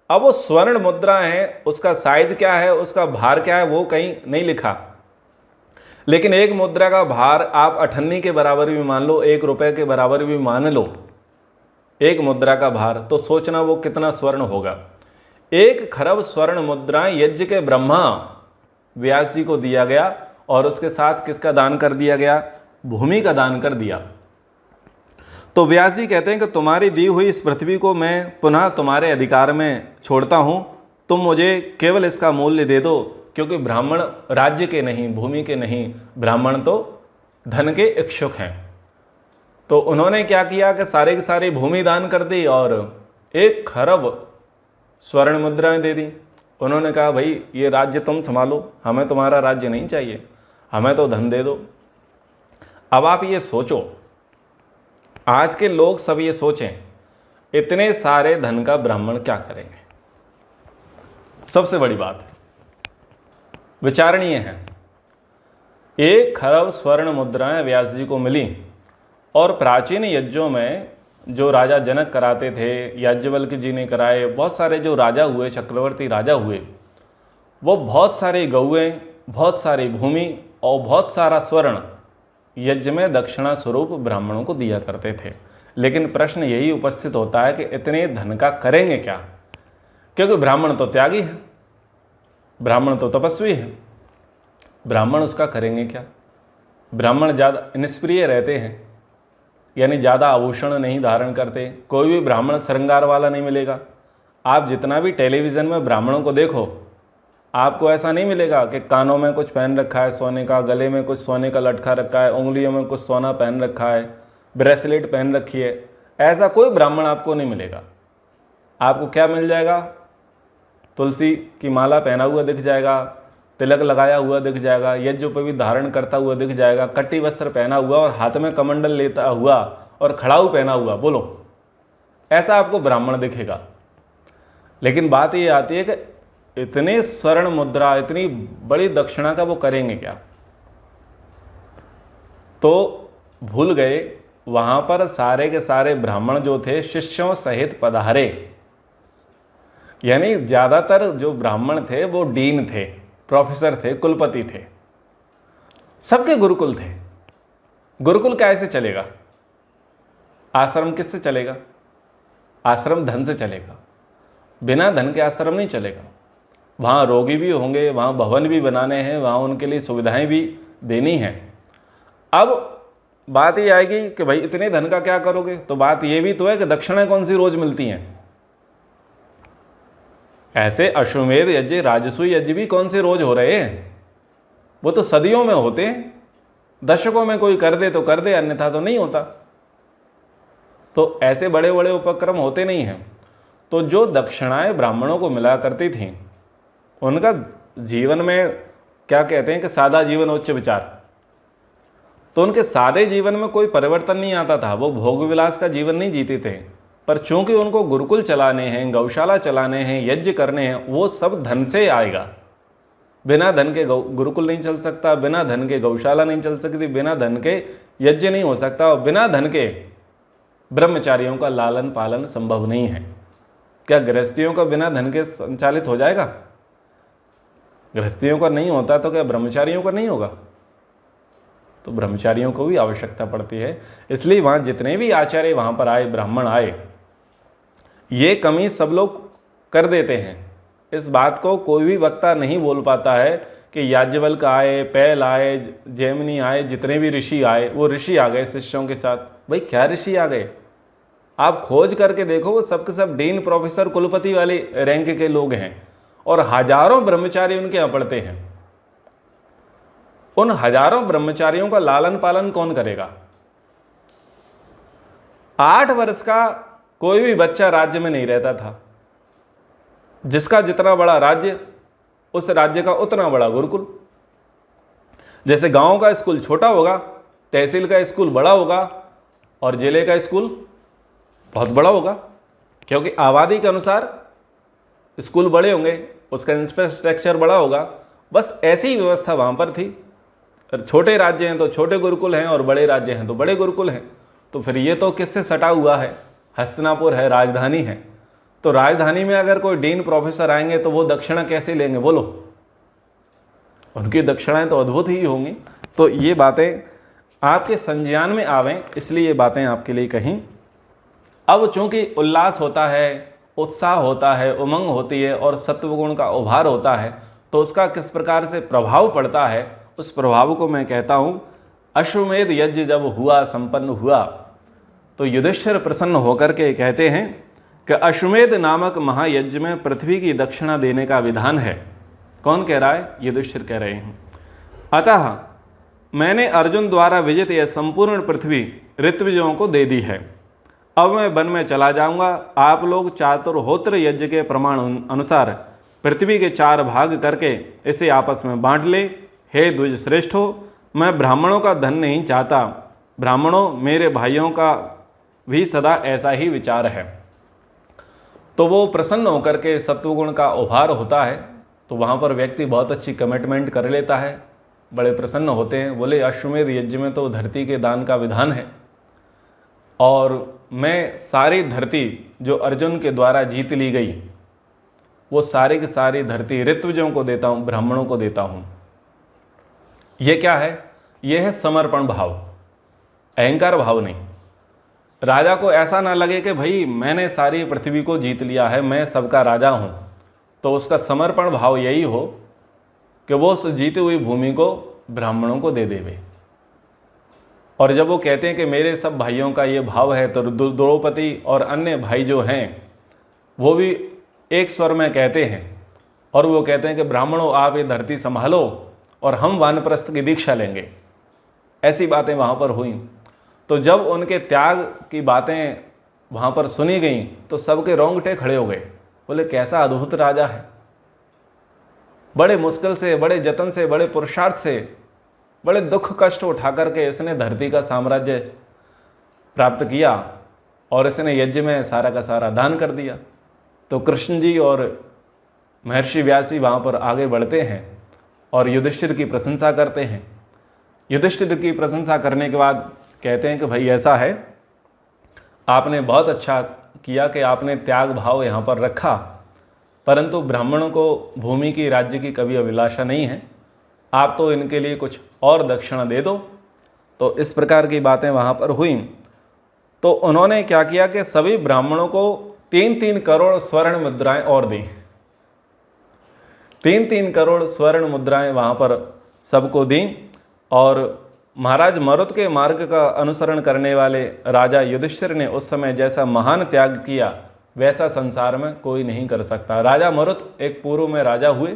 अब वो स्वर्ण मुद्रा है, उसका साइज क्या है, उसका भार क्या है वो कहीं नहीं लिखा, लेकिन एक मुद्रा का भार आप 98 के बराबर भी मान लो, 1 रुपए के बराबर भी मान लो एक मुद्रा का भार, तो सोचना वो कितना स्वर्ण होगा। 1 खरब स्वर्ण मुद्राएं यज्ञ के ब्रह्मा व्यास जी को दिया गया और उसके साथ किसका दान कर दिया गया? भूमि का दान कर दिया। तो व्यास जी कहते हैं कि तुम्हारी दी हुई इस पृथ्वी को मैं पुनः तुम्हारे अधिकार में छोड़ता हूँ, तुम मुझे केवल इसका मूल्य दे दो, क्योंकि ब्राह्मण राज्य के नहीं, भूमि के नहीं, ब्राह्मण तो धन के इच्छुक हैं। तो उन्होंने क्या किया कि सारे की सारी भूमि दान कर दी और 1 खरब स्वर्ण मुद्राएं दे दी उन्होंने कहा भाई ये राज्य तुम संभालो, हमें तुम्हारा राज्य नहीं चाहिए, हमें तो धन दे दो। अब आप ये सोचो, आज के लोग सब ये सोचें, इतने सारे धन का ब्राह्मण क्या करेंगे? सबसे बड़ी बात विचारणीय है। 1 खरब स्वर्ण मुद्राएं व्यास जी को मिली और प्राचीन यज्ञों में जो राजा जनक कराते थे, याज्ञवल्क्य जी ने कराए, बहुत सारे जो राजा हुए, चक्रवर्ती राजा हुए, वो बहुत सारी गौएं, बहुत सारी भूमि और बहुत सारा स्वर्ण यज्ञ में दक्षिणा स्वरूप ब्राह्मणों को दिया करते थे। लेकिन प्रश्न यही उपस्थित होता है कि इतने धन का करेंगे क्या? क्योंकि ब्राह्मण तो त्यागी है, ब्राह्मण तो तपस्वी है, ब्राह्मण उसका करेंगे क्या? ब्राह्मण ज़्यादा निष्प्रिय रहते हैं, यानी ज़्यादा आभूषण नहीं धारण करते। कोई भी ब्राह्मण श्रृंगार वाला नहीं मिलेगा। आप जितना भी टेलीविज़न में ब्राह्मणों को देखो, आपको ऐसा नहीं मिलेगा कि कानों में कुछ पहन रखा है सोने का, गले में कुछ सोने का लटका रखा है, उंगलियों में कुछ सोना पहन रखा है, ब्रेसलेट पहन रखी है। ऐसा कोई ब्राह्मण आपको नहीं मिलेगा। आपको क्या मिल जाएगा? तुलसी की माला पहना हुआ दिख जाएगा, तिलक लगाया हुआ दिख जाएगा, यज्ञोपवीत धारण करता हुआ दिख जाएगा, कट्टी वस्त्र पहना हुआ और हाथ में कमंडल लेता हुआ और खड़ाऊ पहना हुआ। बोलो, ऐसा आपको ब्राह्मण दिखेगा। लेकिन बात ये आती है कि इतने स्वर्ण मुद्रा, इतनी बड़ी दक्षिणा का वो करेंगे क्या? तो भूल गए, वहां पर सारे के सारे ब्राह्मण जो थे शिष्यों सहित पधारे। यानी ज्यादातर जो ब्राह्मण थे वो डीन थे, प्रोफेसर थे, कुलपति थे, सबके गुरुकुल थे। गुरुकुल कैसे चलेगा? आश्रम किससे चलेगा? आश्रम धन से चलेगा। बिना धन के आश्रम नहीं चलेगा। वहाँ रोगी भी होंगे, वहाँ भवन भी बनाने हैं, वहाँ उनके लिए सुविधाएं भी देनी हैं। अब बात ये आएगी कि भाई इतने धन का क्या करोगे? तो बात ये भी तो है कि दक्षिणाएं कौन सी रोज मिलती हैं? ऐसे अश्वमेध यज्ञ, राजसूय यज्ञ भी कौन से रोज हो रहे हैं? वो तो सदियों में होते हैं। दशकों में कोई कर दे तो कर दे, अन्यथा तो नहीं होता। तो ऐसे बड़े बड़े उपक्रम होते नहीं हैं। तो जो दक्षिणाएं ब्राह्मणों को मिला करती थीं, उनका जीवन में क्या कहते हैं कि सादा जीवन उच्च विचार। तो उनके सादे जीवन में कोई परिवर्तन नहीं आता था। वो भोग विलास का जीवन नहीं जीते थे। पर चूंकि उनको गुरुकुल चलाने हैं, गौशाला चलाने हैं, यज्ञ करने हैं, वो सब धन से आएगा। बिना धन के गुरुकुल नहीं चल सकता, बिना धन के गौशाला नहीं चल सकती, बिना धन के यज्ञ नहीं हो सकता, और बिना धन के ब्रह्मचारियों का लालन पालन संभव नहीं है। क्या गृहस्थियों का बिना धन के संचालित हो जाएगा? गृहस्थियों का नहीं होता तो क्या ब्रह्मचारियों का नहीं होगा? तो ब्रह्मचारियों को भी आवश्यकता पड़ती है। इसलिए वहाँ जितने भी आचार्य वहाँ पर आए, ब्राह्मण आए, ये कमी सब लोग कर देते हैं। इस बात को कोई भी वक्ता नहीं बोल पाता है कि याज्ञवल्क्य आए, पैल आए, जैमिनी आए, जितने भी ऋषि आए, वो ऋषि आ गए शिष्यों के साथ। भाई क्या ऋषि आ गए? आप खोज करके देखो, वो सबके सब डीन, प्रोफेसर, कुलपति वाले रैंक के लोग हैं और हजारों ब्रह्मचारी उनके यहाँ पढ़ते हैं। उन हजारों ब्रह्मचारियों का लालन पालन कौन करेगा? 8 वर्ष का कोई भी बच्चा राज्य में नहीं रहता था। जिसका जितना बड़ा राज्य, उस राज्य का उतना बड़ा गुरुकुल। जैसे गांव का स्कूल छोटा होगा, तहसील का स्कूल बड़ा होगा और जिले का स्कूल बहुत बड़ा होगा, क्योंकि आबादी के अनुसार स्कूल बड़े होंगे, उसका इंफ्रास्ट्रक्चर बड़ा होगा। बस ऐसी ही व्यवस्था वहाँ पर थी। छोटे राज्य हैं तो छोटे गुरुकुल हैं और बड़े राज्य हैं तो बड़े गुरुकुल हैं। तो फिर ये तो किससे सटा हुआ है? हस्तिनापुर है, राजधानी है। तो राजधानी में अगर कोई डीन प्रोफेसर आएंगे तो वो दक्षिणा कैसे लेंगे? बोलो, उनकी दक्षिणाएं तो अद्भुत ही होंगी। तो ये बातें आपके संज्ञान में आवें, इसलिए ये बातें आपके लिए कहीं। अब चूंकि उल्लास होता है, उत्साह होता है, उमंग होती है और सत्वगुण का उभार होता है, तो उसका किस प्रकार से प्रभाव पड़ता है, उस प्रभाव को मैं कहता हूँ। अश्वमेध यज्ञ जब हुआ, संपन्न हुआ, तो युधिष्ठिर प्रसन्न होकर के कहते हैं कि अश्वमेध नामक महायज्ञ में पृथ्वी की दक्षिणा देने का विधान है। कौन कह रहा है? युधिष्ठिर कह रहे हैं। अतः मैंने अर्जुन द्वारा विजित यह संपूर्ण पृथ्वी ऋत्विजों को दे दी है। अब मैं वन में चला जाऊंगा। आप लोग चातुर्होत्र यज्ञ के प्रमाण अनुसार पृथ्वी के 4 भाग करके इसे आपस में बांट ले। हे द्विज श्रेष्ठो, मैं ब्राह्मणों का धन नहीं चाहता, ब्राह्मणों मेरे भाइयों का भी सदा ऐसा ही विचार है। तो वो प्रसन्न होकर के सत्वगुण का उभार होता है, तो वहाँ पर व्यक्ति बहुत अच्छी कमिटमेंट कर लेता है, बड़े प्रसन्न होते हैं। बोले अश्वमेध यज्ञ में तो धरती के दान का विधान है, और मैं सारी धरती जो अर्जुन के द्वारा जीत ली गई, वो सारी की सारी धरती ऋत्विजों को देता हूँ, ब्राह्मणों को देता हूँ। ये क्या है? ये है समर्पण भाव, अहंकार भाव नहीं। राजा को ऐसा ना लगे कि भाई मैंने सारी पृथ्वी को जीत लिया है, मैं सबका राजा हूँ, तो उसका समर्पण भाव यही हो कि वो उस जीती हुई भूमि को ब्राह्मणों को दे देवे। और जब वो कहते हैं कि मेरे सब भाइयों का ये भाव है, तो द्रौपदी और अन्य भाई जो हैं वो भी एक स्वर में कहते हैं, और वो कहते हैं कि ब्राह्मणों आप ये धरती संभालो और हम वानप्रस्थ की दीक्षा लेंगे। ऐसी बातें वहाँ पर हुई। तो जब उनके त्याग की बातें वहाँ पर सुनी गई तो सबके रोंगटे खड़े हो गए। बोले कैसा अद्भुत राजा है, बड़े मुश्किल से, बड़े जतन से, बड़े पुरुषार्थ से, बड़े दुख कष्ट उठा करके इसने धरती का साम्राज्य प्राप्त किया, और इसने यज्ञ में सारा का सारा दान कर दिया। तो कृष्ण जी और महर्षि व्यासी वहाँ पर आगे बढ़ते हैं और युधिष्ठिर की प्रशंसा करते हैं। युधिष्ठिर की प्रशंसा करने के बाद कहते हैं कि भाई ऐसा है, आपने बहुत अच्छा किया कि आपने त्याग भाव यहाँ पर रखा, परंतु ब्राह्मणों को भूमि की, राज्य की कभी अभिलाषा नहीं है, आप तो इनके लिए कुछ और दक्षिणा दे दो। तो इस प्रकार की बातें वहाँ पर हुई। तो उन्होंने क्या किया कि सभी ब्राह्मणों को 3-3 करोड़ स्वर्ण मुद्राएं और दी। 3-3 करोड़ स्वर्ण मुद्राएं वहाँ पर सबको दी। और महाराज मरुत के मार्ग का अनुसरण करने वाले राजा युधिष्ठिर ने उस समय जैसा महान त्याग किया, वैसा संसार में कोई नहीं कर सकता। राजा मरुत एक पूर्व में राजा हुए,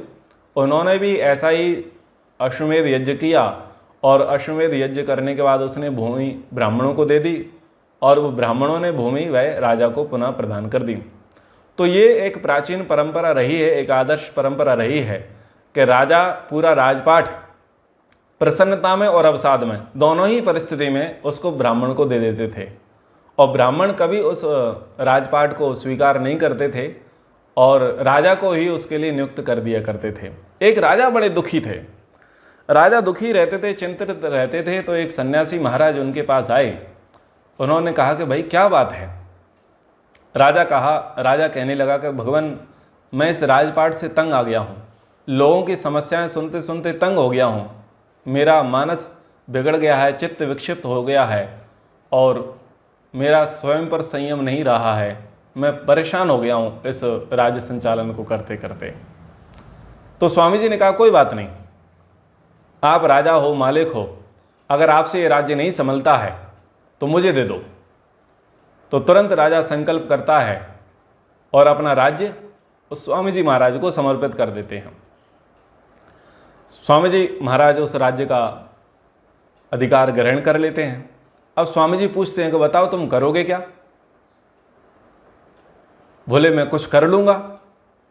उन्होंने भी ऐसा ही अश्वमेध यज्ञ किया, और अश्वमेध यज्ञ करने के बाद उसने भूमि ब्राह्मणों को दे दी, और वो ब्राह्मणों ने भूमि वह राजा को पुनः प्रदान कर दी। तो ये एक प्राचीन परंपरा रही है, एक आदर्श परंपरा रही है कि राजा पूरा राजपाट प्रसन्नता में और अवसाद में, दोनों ही परिस्थिति में उसको ब्राह्मण को दे देते थे, और ब्राह्मण कभी उस राजपाट को स्वीकार नहीं करते थे, और राजा को ही उसके लिए नियुक्त कर दिया करते थे। एक राजा बड़े दुखी थे, राजा दुखी रहते थे, चिंतित रहते थे। तो एक सन्यासी महाराज उनके पास आए, उन्होंने कहा कि भाई क्या बात है। राजा कहने लगा कि भगवान, मैं इस राजपाट से तंग आ गया हूँ, लोगों की समस्याएं सुनते सुनते तंग हो गया हूँ, मेरा मानस बिगड़ गया है, चित्त विक्षिप्त हो गया है, और मेरा स्वयं पर संयम नहीं रहा है, मैं परेशान हो गया हूँ इस राज्य संचालन को करते करते। तो स्वामी जी ने कहा कोई बात नहीं, आप राजा हो, मालिक हो, अगर आपसे ये राज्य नहीं संभलता है तो मुझे दे दो। तो तुरंत राजा संकल्प करता है और अपना राज्य उस स्वामी जी महाराज को समर्पित कर देते हैं। स्वामी जी महाराज उस राज्य का अधिकार ग्रहण कर लेते हैं। अब स्वामी जी पूछते हैं कि बताओ तुम करोगे क्या? बोले मैं कुछ कर लूँगा।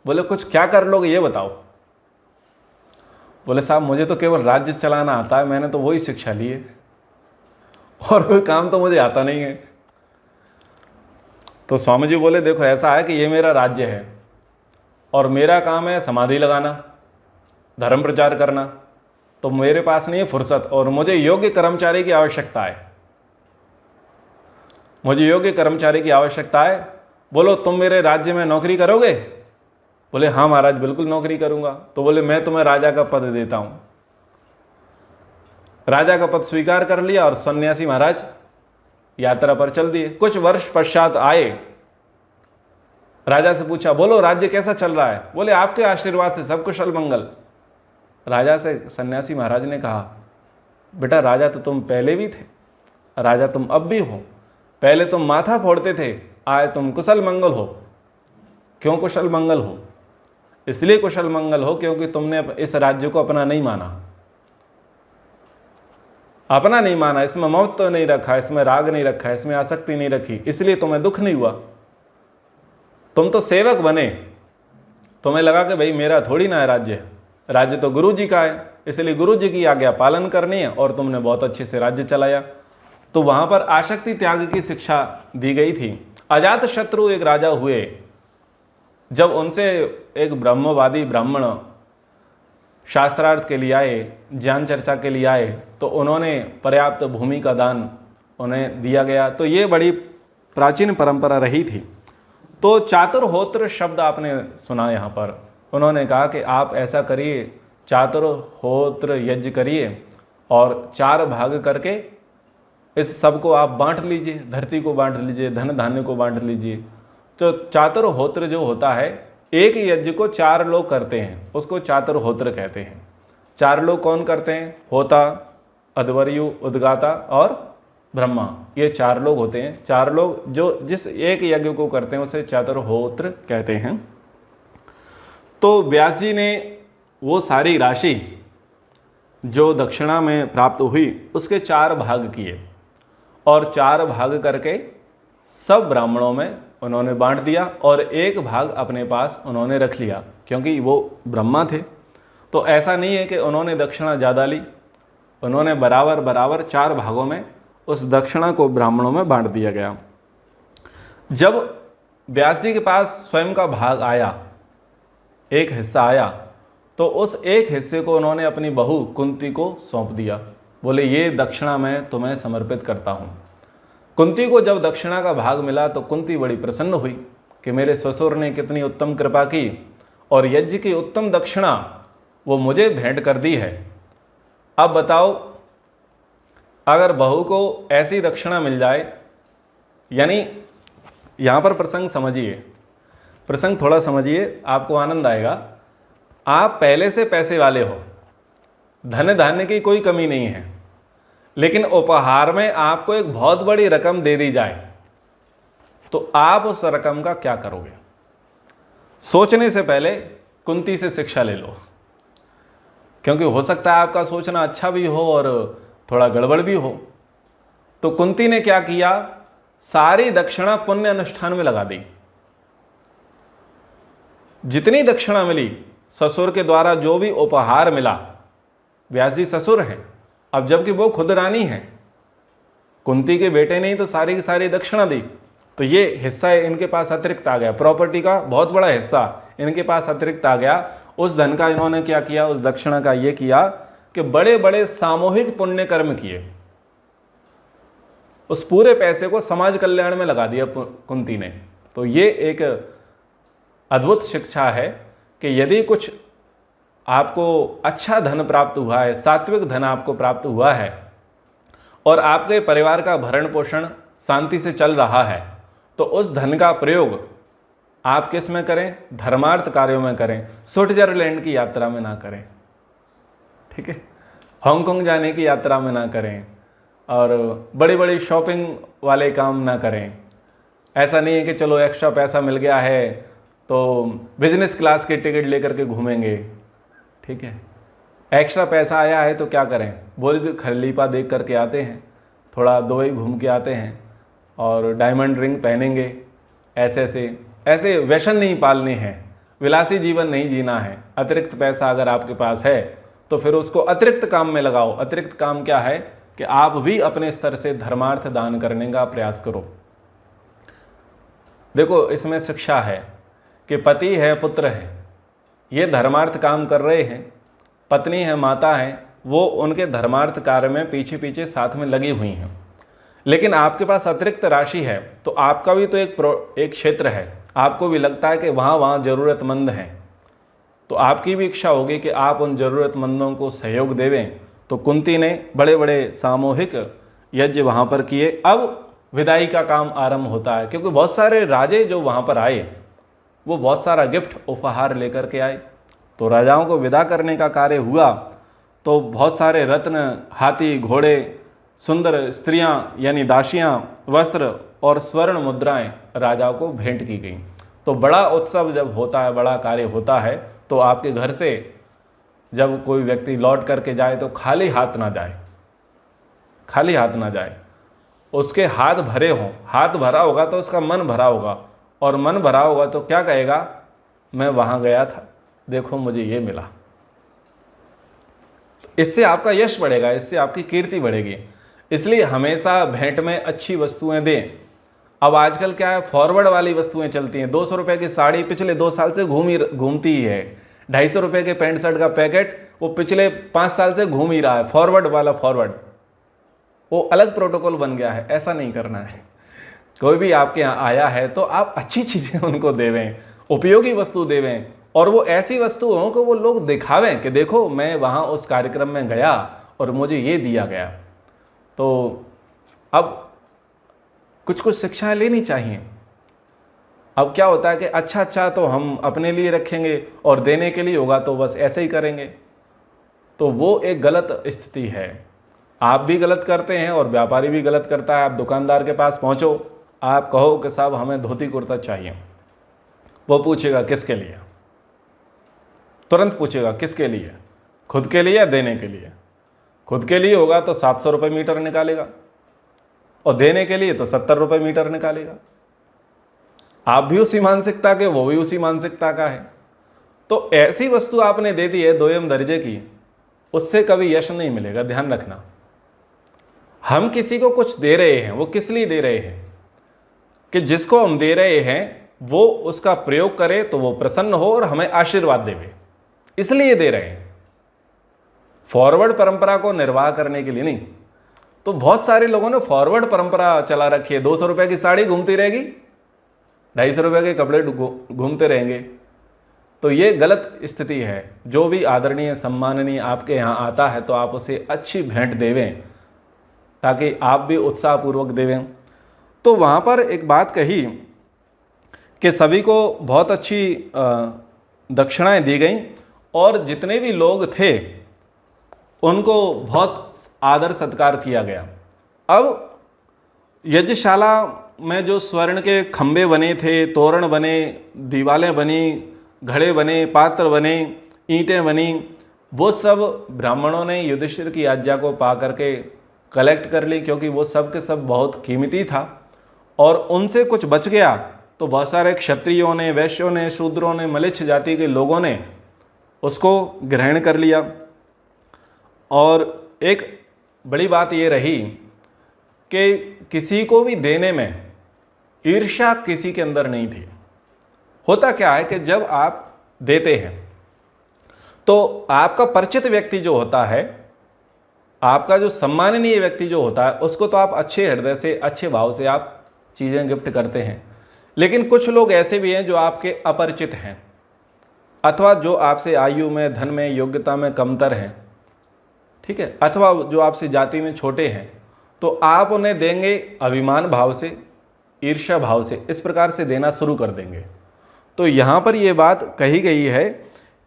बोले कुछ क्या कर लोगे ये बताओ। बोले साहब मुझे तो केवल राज्य चलाना आता है, मैंने तो वही शिक्षा ली है, और कोई काम तो मुझे आता नहीं है। तो स्वामी जी बोले देखो ऐसा है कि ये मेरा राज्य है, और मेरा काम है समाधि लगाना, धर्म प्रचार करना, तो मेरे पास नहीं है फुर्सत, और मुझे योग्य कर्मचारी की आवश्यकता है, मुझे योग्य कर्मचारी की आवश्यकता है। बोलो तुम मेरे राज्य में नौकरी करोगे? बोले हाँ महाराज बिल्कुल नौकरी करूंगा। तो बोले मैं तुम्हें राजा का पद देता हूं। राजा का पद स्वीकार कर लिया और सन्यासी महाराज यात्रा पर चल दिए। कुछ वर्ष पश्चात आए, राजा से पूछा बोलो राज्य कैसा चल रहा है? बोले आपके आशीर्वाद से सब कुशल मंगल। राजा से सन्यासी महाराज ने कहा बेटा राजा तो तुम पहले भी थे, राजा तुम अब भी हो, पहले तुम माथा फोड़ते थे, आए तुम कुशल मंगल हो। क्यों कुशल मंगल हो? इसलिए कुशल मंगल हो क्योंकि तुमने इस राज्य को अपना नहीं माना, अपना नहीं माना, इसमें ममत्व नहीं रखा, इसमें राग नहीं रखा, इसमें आसक्ति नहीं रखी, इसलिए तुम्हें दुख नहीं हुआ। तुम तो सेवक बने, तुम्हें लगा कि भाई मेरा थोड़ी ना है राज्य, राज्य तो गुरु जी का है, इसलिए गुरु जी की आज्ञा पालन करनी है, और तुमने बहुत अच्छे से राज्य चलाया। तो वहाँ पर आसक्ति त्याग की शिक्षा दी गई थी। अजातशत्रु एक राजा हुए, जब उनसे एक ब्रह्मवादी ब्राह्मण शास्त्रार्थ के लिए आए, ज्ञान चर्चा के लिए आए, तो उन्होंने पर्याप्त भूमि का दान उन्हें दिया गया। तो ये बड़ी प्राचीन परंपरा रही थी। तो चातुर्होत्र शब्द आपने सुना यहाँ पर, उन्होंने कहा कि आप ऐसा करिए, चातुर्होत्र यज्ञ करिए और 4 भाग करके इस सबको आप बांट लीजिए, धरती को बांट लीजिए, धन धान्य को बांट लीजिए। तो चातुर्होत्र जो होता है, एक यज्ञ को 4 लोग करते हैं, उसको चातुर्होत्र कहते हैं। 4 लोग कौन करते हैं? होता, अध्वर्यु, उद्गाता और ब्रह्मा, ये 4 लोग होते हैं। 4 लोग जो जिस एक यज्ञ को करते हैं उसे चातुर्होत्र कहते हैं। तो व्यास जी ने वो सारी राशि जो दक्षिणा में प्राप्त हुई उसके 4 भाग किए, और 4 भाग करके सब ब्राह्मणों में उन्होंने बांट दिया, और 1 भाग अपने पास उन्होंने रख लिया, क्योंकि वो ब्रह्मा थे। तो ऐसा नहीं है कि उन्होंने दक्षिणा ज़्यादा ली, उन्होंने बराबर बराबर 4 भागों में उस दक्षिणा को ब्राह्मणों में बांट दिया गया। जब व्यास जी के पास स्वयं का भाग आया, एक हिस्सा आया, तो उस एक हिस्से को उन्होंने अपनी बहू कुंती को सौंप दिया। बोले ये दक्षिणा मैं तुम्हें समर्पित करता हूँ। कुंती को जब दक्षिणा का भाग मिला तो कुंती बड़ी प्रसन्न हुई कि मेरे ससुर ने कितनी उत्तम कृपा की, और यज्ञ की उत्तम दक्षिणा वो मुझे भेंट कर दी है। अब बताओ, अगर बहू को ऐसी दक्षिणा मिल जाए, यानी यहाँ पर प्रसंग समझिए, प्रसंग थोड़ा समझिए, आपको आनंद आएगा। आप पहले से पैसे वाले हो, धन धान्य की कोई कमी नहीं है, लेकिन उपहार में आपको एक बहुत बड़ी रकम दे दी जाए, तो आप उस रकम का क्या करोगे? सोचने से पहले कुंती से शिक्षा ले लो, क्योंकि हो सकता है आपका सोचना अच्छा भी हो और थोड़ा गड़बड़ भी हो। तो कुंती ने क्या किया? सारी दक्षिणा पुण्य अनुष्ठान में लगा दी। जितनी दक्षिणा मिली, ससुर के द्वारा जो भी उपहार मिला, व्यास जी ससुर हैं, अब जबकि वो खुद रानी हैं, कुंती के बेटे ने ही तो सारी की सारी दक्षिणा दी, तो ये हिस्सा इनके पास अतिरिक्त आ गया, प्रॉपर्टी का बहुत बड़ा हिस्सा इनके पास अतिरिक्त आ गया। उस धन का इन्होंने क्या किया? उस दक्षिणा का ये किया कि बड़े बड़े सामूहिक पुण्य कर्म किए, उस पूरे पैसे को समाज कल्याण में लगा दिया कुंती ने। तो ये एक अद्भुत शिक्षा है कि यदि कुछ आपको अच्छा धन प्राप्त हुआ है, सात्विक धन आपको प्राप्त हुआ है, और आपके परिवार का भरण पोषण शांति से चल रहा है, तो उस धन का प्रयोग आप किस में करें? धर्मार्थ कार्यों में करें। स्विट्जरलैंड की यात्रा में ना करें, ठीक है, हांगकांग जाने की यात्रा में ना करें, और बड़ी बड़ी शॉपिंग वाले काम ना करें। ऐसा नहीं है कि चलो एक्स्ट्रा पैसा मिल गया है तो बिजनेस क्लास की टिकट लेकर के घूमेंगे, ठीक है। एक्स्ट्रा पैसा आया है तो क्या करें? बुर्ज खलीफा देख करके आते हैं, थोड़ा दुबई घूम के आते हैं, और डायमंड रिंग पहनेंगे। ऐसे व्यसन नहीं पालने हैं, विलासी जीवन नहीं जीना है। अतिरिक्त पैसा अगर आपके पास है तो फिर उसको अतिरिक्त काम में लगाओ। अतिरिक्त काम क्या है? कि आप भी अपने स्तर से धर्मार्थ दान करने का प्रयास करो। देखो, इसमें शिक्षा है कि पति है, पुत्र है, ये धर्मार्थ काम कर रहे हैं, पत्नी है, माता है, वो उनके धर्मार्थ कार्य में पीछे पीछे साथ में लगी हुई हैं। लेकिन आपके पास अतिरिक्त राशि है, तो आपका भी तो एक क्षेत्र है, आपको भी लगता है कि वहाँ ज़रूरतमंद हैं, तो आपकी भी इच्छा होगी कि आप उन ज़रूरतमंदों को सहयोग देवें। तो कुंती ने बड़े बड़े सामूहिक यज्ञ वहाँ पर किए। अब विदाई का काम आरंभ होता है, क्योंकि बहुत सारे राजे जो वहाँ पर आए वो बहुत सारा गिफ्ट उपहार लेकर के आए। तो राजाओं को विदा करने का कार्य हुआ, तो बहुत सारे रत्न, हाथी, घोड़े, सुंदर स्त्रियां यानी दासियां, वस्त्र और स्वर्ण मुद्राएं राजाओं को भेंट की गई। तो बड़ा उत्सव जब होता है, बड़ा कार्य होता है, तो आपके घर से जब कोई व्यक्ति लौट करके जाए तो खाली हाथ ना जाए, खाली हाथ ना जाए। उसके हाथ भरे हों, हाथ भरा होगा तो उसका मन भरा होगा, और मन भरा होगा तो क्या कहेगा? मैं वहाँ गया था, देखो मुझे ये मिला। इससे आपका यश बढ़ेगा, इससे आपकी कीर्ति बढ़ेगी। इसलिए हमेशा भेंट में अच्छी वस्तुएं दें। अब आजकल क्या है, फॉरवर्ड वाली वस्तुएं चलती हैं। 200 रुपये की साड़ी पिछले 2 साल से घूमती ही है। 250 रुपये के पैंट शर्ट का पैकेट वो पिछले 5 साल से घूम ही रहा है। फॉरवर्ड वाला फॉरवर्ड, वो अलग प्रोटोकॉल बन गया है। ऐसा नहीं करना है। कोई भी आपके यहाँ आया है तो आप अच्छी चीज़ें उनको देवें, उपयोगी वस्तु देवें, और वो ऐसी वस्तु हो कि वो लोग दिखावें कि देखो मैं वहाँ उस कार्यक्रम में गया और मुझे ये दिया गया। तो अब कुछ कुछ शिक्षाएं लेनी चाहिए। अब क्या होता है कि अच्छा तो हम अपने लिए रखेंगे और देने के लिए होगा तो बस ऐसे ही करेंगे, तो वो एक गलत स्थिति है। आप भी गलत करते हैं और व्यापारी भी गलत करता है। आप दुकानदार के पास पहुंचो, आप कहो कि साहब हमें धोती कुर्ता चाहिए, वो पूछेगा किसके लिए, तुरंत पूछेगा किसके लिए, खुद के लिए या देने के लिए। खुद के लिए होगा तो 700 रुपये मीटर निकालेगा और देने के लिए तो 70 रुपये मीटर निकालेगा। आप भी उसी मानसिकता के, वो भी उसी मानसिकता का है। तो ऐसी वस्तु आपने दे दी है दोयम दर्जे की, उससे कभी यश नहीं मिलेगा। ध्यान रखना, हम किसी को कुछ दे रहे हैं, वो किस लिए दे रहे हैं कि जिसको हम दे रहे हैं वो उसका प्रयोग करे तो वो प्रसन्न हो और हमें आशीर्वाद देवे, इसलिए दे रहे हैं। फॉरवर्ड परंपरा को निर्वाह करने के लिए नहीं। तो बहुत सारे लोगों ने फॉरवर्ड परंपरा चला रखी है। 200 रुपये की साड़ी घूमती रहेगी, 250 रुपये के कपड़े घूमते रहेंगे। तो ये गलत स्थिति है। जो भी आदरणीय सम्माननीय आपके यहाँ आता है तो आप उसे अच्छी भेंट देवें ताकि आप भी उत्साहपूर्वक देवें। तो वहाँ पर एक बात कही कि सभी को बहुत अच्छी दक्षिणाएं दी गई और जितने भी लोग थे उनको बहुत आदर सत्कार किया गया। अब यज्ञशाला में जो स्वर्ण के खंभे बने थे, तोरण बने, दीवारें बनी, घड़े बने, पात्र बने, ईंटें बनी, वो सब ब्राह्मणों ने युधिष्ठिर की आज्ञा को पा करके कलेक्ट कर ली, क्योंकि वो सब के सब बहुत कीमती था। और उनसे कुछ बच गया तो बहुत सारे क्षत्रियों ने, वैश्यों ने, शूद्रों ने, मलिच्छ जाति के लोगों ने उसको ग्रहण कर लिया। और एक बड़ी बात ये रही कि किसी को भी देने में ईर्ष्या किसी के अंदर नहीं थी। होता क्या है कि जब आप देते हैं तो आपका परिचित व्यक्ति जो होता है, आपका जो सम्माननीय व्यक्ति जो होता है, उसको तो आप अच्छे हृदय से, अच्छे भाव से आप चीज़ें गिफ्ट करते हैं। लेकिन कुछ लोग ऐसे भी हैं जो आपके अपरिचित हैं अथवा जो आपसे आयु में, धन में, योग्यता में कमतर हैं, ठीक है, अथवा जो आपसे जाति में छोटे हैं, तो आप उन्हें देंगे अभिमान भाव से, ईर्ष्या भाव से, इस प्रकार से देना शुरू कर देंगे। तो यहाँ पर ये बात कही गई है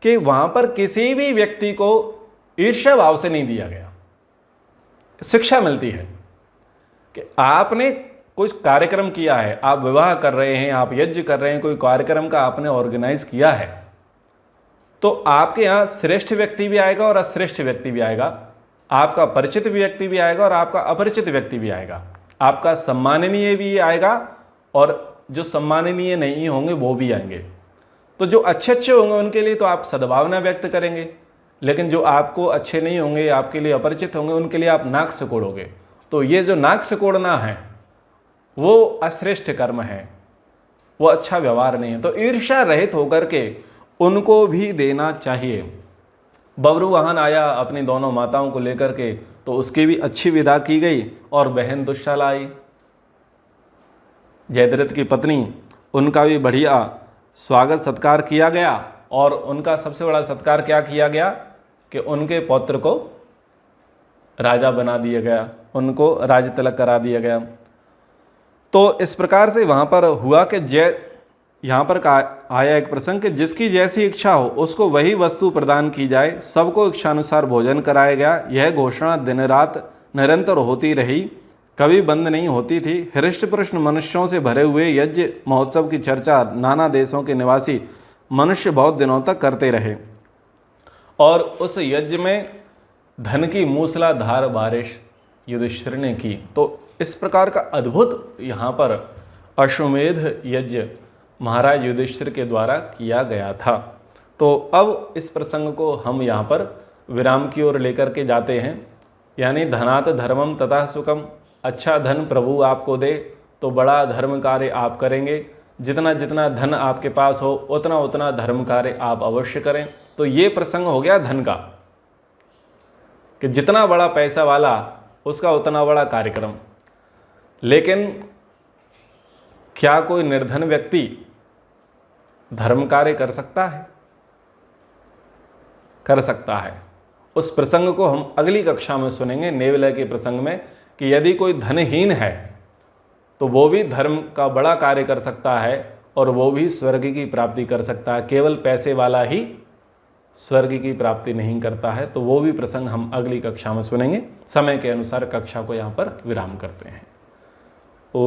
कि वहाँ पर किसी भी व्यक्ति को ईर्ष्या भाव से नहीं दिया गया। शिक्षा मिलती है कि आपने कुछ कार्यक्रम किया है, आप विवाह कर रहे हैं, आप यज्ञ कर रहे हैं, कोई कार्यक्रम का आपने ऑर्गेनाइज किया है, तो आपके यहाँ श्रेष्ठ व्यक्ति भी आएगा और अश्रेष्ठ व्यक्ति भी आएगा, आपका परिचित व्यक्ति भी आएगा और आपका अपरिचित व्यक्ति भी आएगा, आपका सम्माननीय भी आएगा और जो सम्माननीय नहीं होंगे वो भी आएंगे। तो जो अच्छे अच्छे होंगे उनके लिए तो आप सद्भावना व्यक्त करेंगे, लेकिन जो आपको अच्छे नहीं होंगे, आपके लिए अपरिचित होंगे, उनके लिए आप नाक सिकोड़ोगे। तो ये जो नाक सिकोड़ना है वो अश्रेष्ठ कर्म है, वो अच्छा व्यवहार नहीं है। तो ईर्ष्या रहित होकर के उनको भी देना चाहिए। बबरू वाहन आया अपनी दोनों माताओं को लेकर के, तो उसकी भी अच्छी विदा की गई और बहन दुश्शाला आई, जयद्रथ की पत्नी, उनका भी बढ़िया स्वागत सत्कार किया गया। और उनका सबसे बड़ा सत्कार क्या किया गया कि उनके पौत्र को राजा बना दिया गया, उनको राज तिलक करा दिया गया। तो इस प्रकार से वहाँ पर हुआ कि यहाँ पर आया एक प्रसंग कि जिसकी जैसी इच्छा हो उसको वही वस्तु प्रदान की जाए, सबको इच्छानुसार भोजन कराया गया। यह घोषणा दिन रात निरंतर होती रही, कभी बंद नहीं होती थी। हृष्ट पुष्ट मनुष्यों से भरे हुए यज्ञ महोत्सव की चर्चा नाना देशों के निवासी मनुष्य बहुत दिनों तक करते रहे और उस यज्ञ में धन की मूसलाधार बारिश युधिष्ठिर ने की। तो इस प्रकार का अद्भुत यहाँ पर अश्वमेध यज्ञ महाराज युधिष्ठिर के द्वारा किया गया था। तो अब इस प्रसंग को हम यहाँ पर विराम की ओर लेकर के जाते हैं। यानी धनात् धर्मम तथा सुखम, अच्छा धन प्रभु आपको दे तो बड़ा धर्म कार्य आप करेंगे। जितना जितना धन आपके पास हो उतना उतना धर्म कार्य आप अवश्य करें। तो ये प्रसंग हो गया धन का, कि जितना बड़ा पैसा वाला उसका उतना बड़ा कार्यक्रम। लेकिन क्या कोई निर्धन व्यक्ति धर्म कार्य कर सकता है? कर सकता है। उस प्रसंग को हम अगली कक्षा में सुनेंगे, नेवलय के प्रसंग में, कि यदि कोई धनहीन है तो वो भी धर्म का बड़ा कार्य कर सकता है और वो भी स्वर्ग की प्राप्ति कर सकता है। केवल पैसे वाला ही स्वर्ग की प्राप्ति नहीं करता है। तो वो भी प्रसंग हम अगली कक्षा में सुनेंगे। समय के अनुसार कक्षा को यहाँ पर विराम करते हैं। ओ